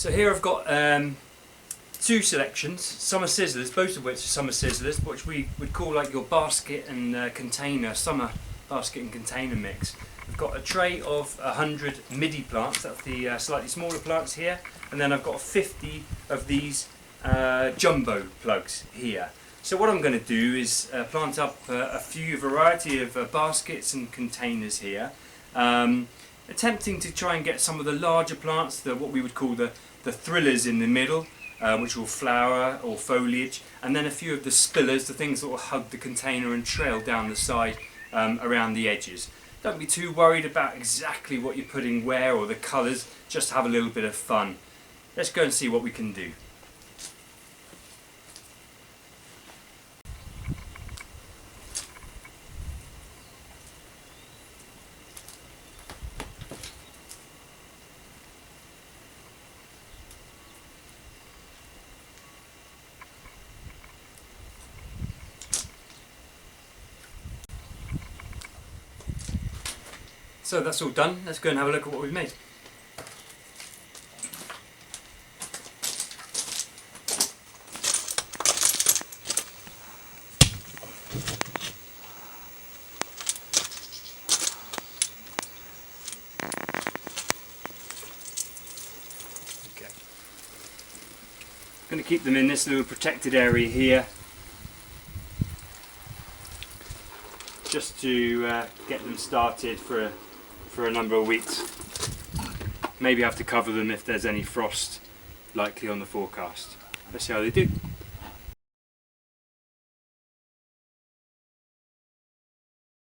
So here I've got two selections, summer sizzlers, both of which are summer sizzlers, which we would call like your basket and container, summer basket and container mix. I've got a tray of 100 Midi plants, that's the slightly smaller plants here, and then I've got 50 of these jumbo plugs here. So what I'm going to do is plant up a variety of baskets and containers here, attempting to try and get some of the larger plants, what we would call the thrillers in the middle, which will flower or foliage, and then a few of the spillers, the things that will hug the container and trail down the side around the edges. Don't be too worried about exactly what you're putting where or the colours, just have a little bit of fun. Let's go and see what we can do. So that's all done, let's go and have a look at what we've made. Okay. I'm going to keep them in this little protected area here, just to get them started for a number of weeks. Maybe have to cover them if there's any frost likely on the forecast. Let's see how they do.